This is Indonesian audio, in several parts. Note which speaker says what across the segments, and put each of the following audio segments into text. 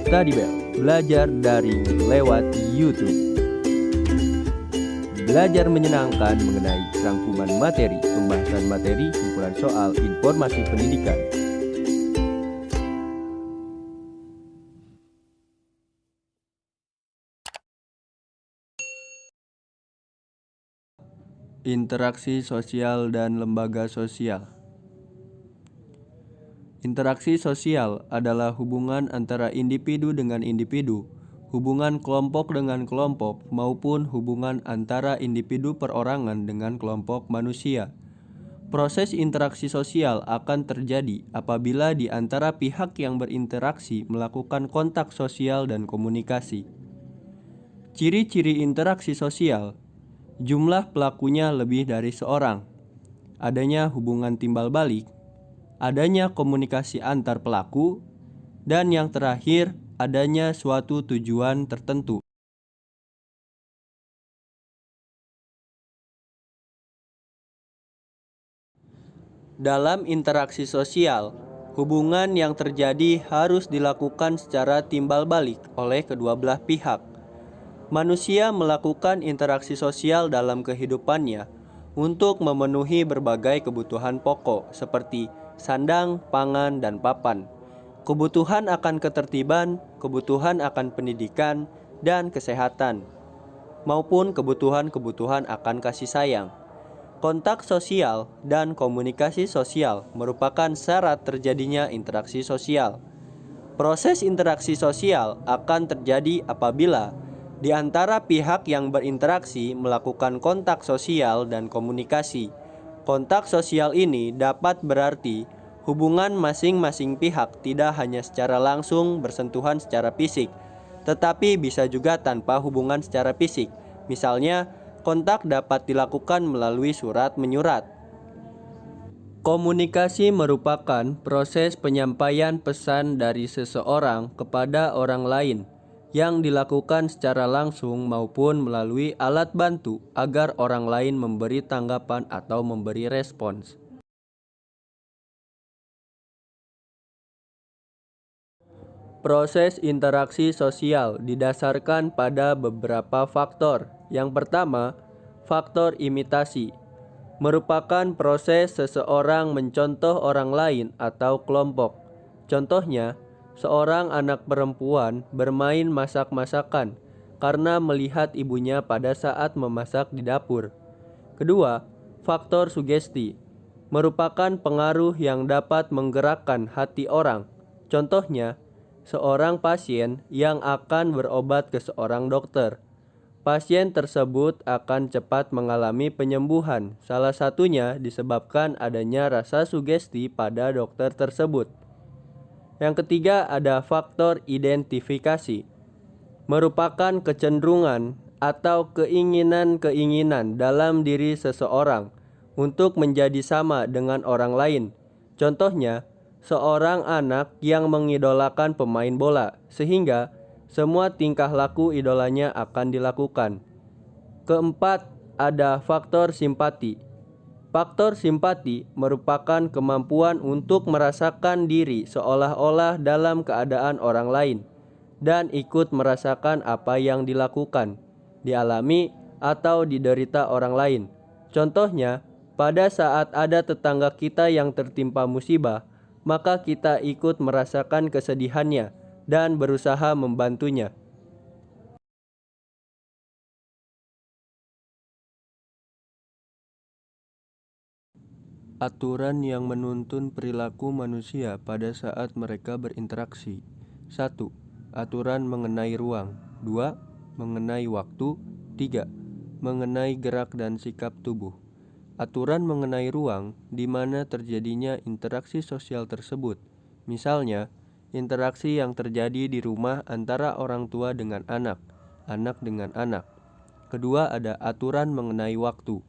Speaker 1: Studybell, belajar daring lewat YouTube. Belajar menyenangkan mengenai rangkuman materi, pembahasan materi, kumpulan soal, informasi pendidikan. Interaksi sosial dan lembaga sosial. Interaksi sosial adalah hubungan antara individu dengan individu, hubungan kelompok dengan kelompok, maupun hubungan antara individu perorangan dengan kelompok manusia. Proses interaksi sosial akan terjadi apabila di antara pihak yang berinteraksi melakukan kontak sosial dan komunikasi. Ciri-ciri interaksi sosial: jumlah pelakunya lebih dari seorang, adanya hubungan timbal balik, adanya komunikasi antar pelaku, dan yang terakhir, adanya suatu tujuan tertentu. Dalam interaksi sosial, hubungan yang terjadi harus dilakukan secara timbal balik oleh kedua belah pihak. Manusia melakukan interaksi sosial dalam kehidupannya untuk memenuhi berbagai kebutuhan pokok seperti sandang, pangan, dan papan, kebutuhan akan ketertiban, kebutuhan akan pendidikan dan kesehatan, maupun kebutuhan-kebutuhan akan kasih sayang. Kontak sosial dan komunikasi sosial merupakan syarat terjadinya interaksi sosial. Proses interaksi sosial akan terjadi apabila di antara pihak yang berinteraksi melakukan kontak sosial dan komunikasi. Kontak sosial ini dapat berarti hubungan masing-masing pihak tidak hanya secara langsung bersentuhan secara fisik, tetapi bisa juga tanpa hubungan secara fisik. Misalnya, kontak dapat dilakukan melalui surat menyurat. Komunikasi merupakan proses penyampaian pesan dari seseorang kepada orang lain yang dilakukan secara langsung maupun melalui alat bantu agar orang lain memberi tanggapan atau memberi respons. Proses interaksi sosial didasarkan pada beberapa faktor. Yang pertama, faktor imitasi merupakan proses seseorang mencontoh orang lain atau kelompok. Contohnya, seorang anak perempuan bermain masak-masakan karena melihat ibunya pada saat memasak di dapur. Kedua, faktor sugesti merupakan pengaruh yang dapat menggerakkan hati orang. Contohnya, seorang pasien yang akan berobat ke seorang dokter. Pasien tersebut akan cepat mengalami penyembuhan, salah satunya disebabkan adanya rasa sugesti pada dokter tersebut. Yang ketiga, ada faktor identifikasi, merupakan kecenderungan atau keinginan-keinginan dalam diri seseorang untuk menjadi sama dengan orang lain. Contohnya, seorang anak yang mengidolakan pemain bola, sehingga semua tingkah laku idolanya akan dilakukan. Keempat, ada faktor simpati. Faktor simpati merupakan kemampuan untuk merasakan diri seolah-olah dalam keadaan orang lain dan ikut merasakan apa yang dilakukan, dialami, atau diderita orang lain. Contohnya, pada saat ada tetangga kita yang tertimpa musibah, maka kita ikut merasakan kesedihannya dan berusaha membantunya. Aturan yang menuntun perilaku manusia pada saat mereka berinteraksi. 1. Aturan mengenai ruang. 2. Mengenai waktu. 3. Mengenai gerak dan sikap tubuh. Aturan mengenai ruang di mana terjadinya interaksi sosial tersebut. Misalnya, interaksi yang terjadi di rumah antara orang tua dengan anak, anak dengan anak. Kedua, ada aturan mengenai waktu.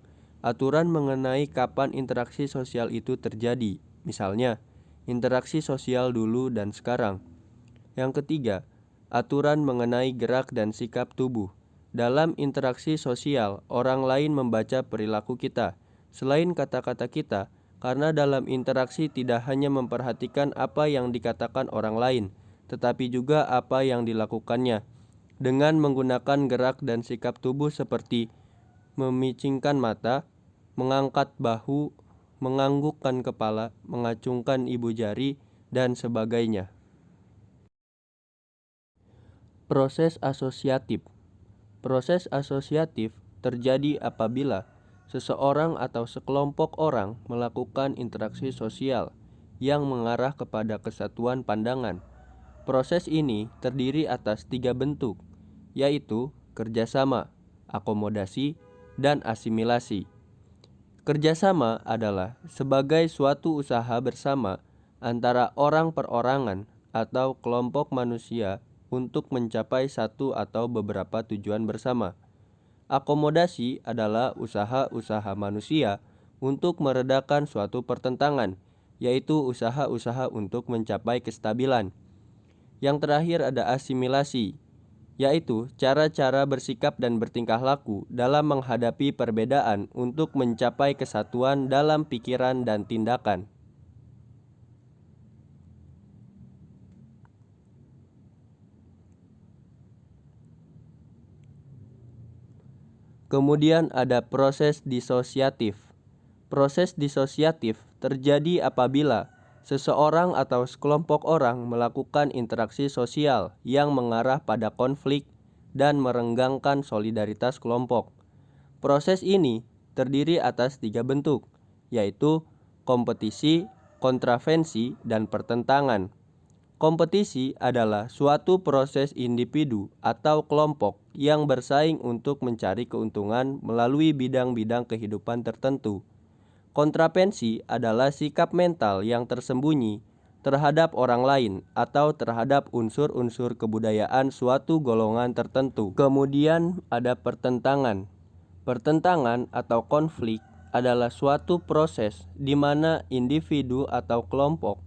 Speaker 1: Aturan mengenai kapan interaksi sosial itu terjadi, misalnya interaksi sosial dulu dan sekarang. Yang ketiga, aturan mengenai gerak dan sikap tubuh. Dalam interaksi sosial, orang lain membaca perilaku kita selain kata-kata kita, karena dalam interaksi tidak hanya memperhatikan apa yang dikatakan orang lain, tetapi juga apa yang dilakukannya, dengan menggunakan gerak dan sikap tubuh seperti memicingkan mata, mengangkat bahu, menganggukkan kepala, mengacungkan ibu jari, dan sebagainya. Proses asosiatif. Proses asosiatif terjadi apabila seseorang atau sekelompok orang melakukan interaksi sosial yang mengarah kepada kesatuan pandangan. Proses ini terdiri atas 3 bentuk, yaitu kerjasama, akomodasi, dan asimilasi. Kerjasama adalah sebagai suatu usaha bersama antara orang perorangan atau kelompok manusia untuk mencapai satu atau beberapa tujuan bersama. Akomodasi adalah usaha-usaha manusia untuk meredakan suatu pertentangan, yaitu usaha-usaha untuk mencapai kestabilan. Yang terakhir ada asimilasi, yaitu cara-cara bersikap dan bertingkah laku dalam menghadapi perbedaan untuk mencapai kesatuan dalam pikiran dan tindakan. Kemudian ada proses disosiatif. Proses disosiatif terjadi apabila seseorang atau sekelompok orang melakukan interaksi sosial yang mengarah pada konflik dan merenggangkan solidaritas kelompok. Proses ini terdiri atas 3 bentuk, yaitu kompetisi, kontravensi, dan pertentangan. Kompetisi adalah suatu proses individu atau kelompok yang bersaing untuk mencari keuntungan melalui bidang-bidang kehidupan tertentu. Kontravensi adalah sikap mental yang tersembunyi terhadap orang lain atau terhadap unsur-unsur kebudayaan suatu golongan tertentu. Kemudian ada pertentangan. Pertentangan atau konflik adalah suatu proses di mana individu atau kelompok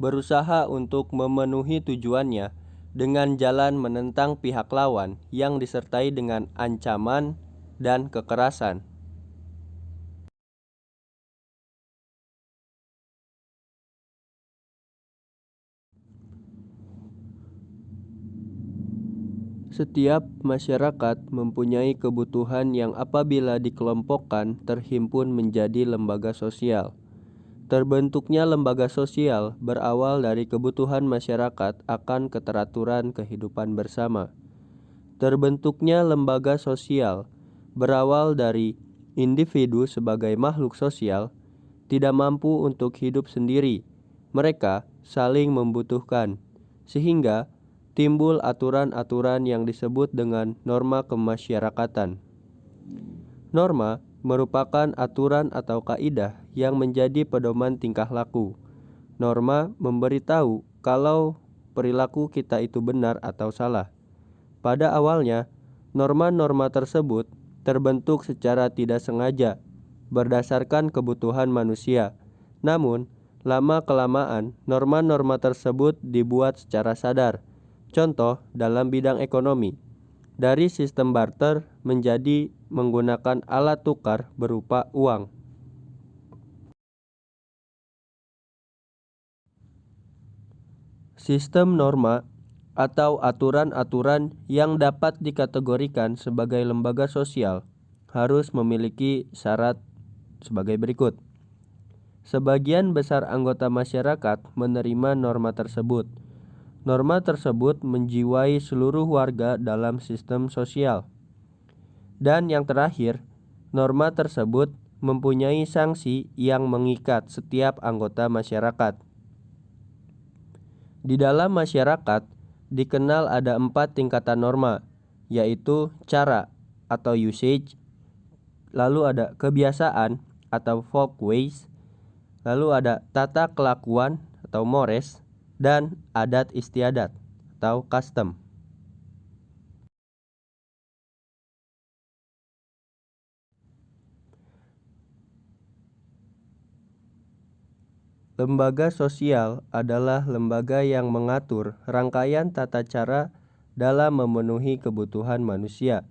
Speaker 1: berusaha untuk memenuhi tujuannya dengan jalan menentang pihak lawan yang disertai dengan ancaman dan kekerasan. Setiap masyarakat mempunyai kebutuhan yang apabila dikelompokkan terhimpun menjadi lembaga sosial. Terbentuknya lembaga sosial berawal dari kebutuhan masyarakat akan keteraturan kehidupan bersama. Terbentuknya lembaga sosial berawal dari individu sebagai makhluk sosial tidak mampu untuk hidup sendiri. Mereka saling membutuhkan, sehingga timbul aturan-aturan yang disebut dengan norma kemasyarakatan. Norma merupakan aturan atau kaidah yang menjadi pedoman tingkah laku. Norma memberitahu kalau perilaku kita itu benar atau salah. Pada awalnya, norma-norma tersebut terbentuk secara tidak sengaja berdasarkan kebutuhan manusia. Namun, lama-kelamaan norma-norma tersebut dibuat secara sadar. Contoh dalam bidang ekonomi, dari sistem barter menjadi menggunakan alat tukar berupa uang. Sistem norma atau aturan-aturan yang dapat dikategorikan sebagai lembaga sosial harus memiliki syarat sebagai berikut. Sebagian besar anggota masyarakat menerima norma tersebut. Norma tersebut menjiwai seluruh warga dalam sistem sosial. Dan yang terakhir, norma tersebut mempunyai sanksi yang mengikat setiap anggota masyarakat. Di dalam masyarakat dikenal ada 4 tingkatan norma, yaitu cara atau usage, lalu ada kebiasaan atau folkways, lalu ada tata kelakuan atau mores, dan adat istiadat atau custom. Lembaga sosial adalah lembaga yang mengatur rangkaian tata cara dalam memenuhi kebutuhan manusia,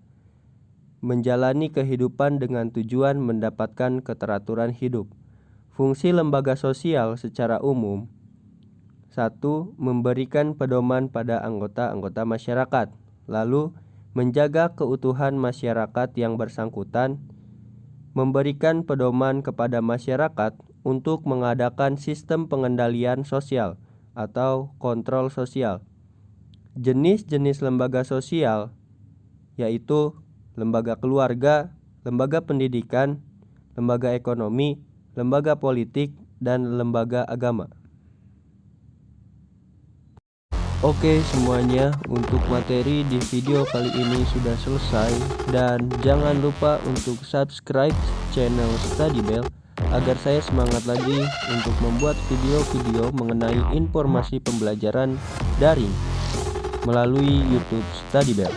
Speaker 1: menjalani kehidupan dengan tujuan mendapatkan keteraturan hidup. Fungsi lembaga sosial secara umum: 1. Satu, memberikan pedoman pada anggota-anggota masyarakat. Lalu, menjaga keutuhan masyarakat yang bersangkutan, memberikan pedoman kepada masyarakat untuk mengadakan sistem pengendalian sosial atau kontrol sosial. Jenis-jenis lembaga sosial yaitu lembaga keluarga, lembaga pendidikan, lembaga ekonomi, lembaga politik, dan lembaga agama. Oke semuanya, untuk materi di video kali ini sudah selesai, dan jangan lupa untuk subscribe channel Study Bell agar saya semangat lagi untuk membuat video-video mengenai informasi pembelajaran daring melalui YouTube Study Bell.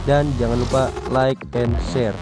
Speaker 1: Dan jangan lupa like and share.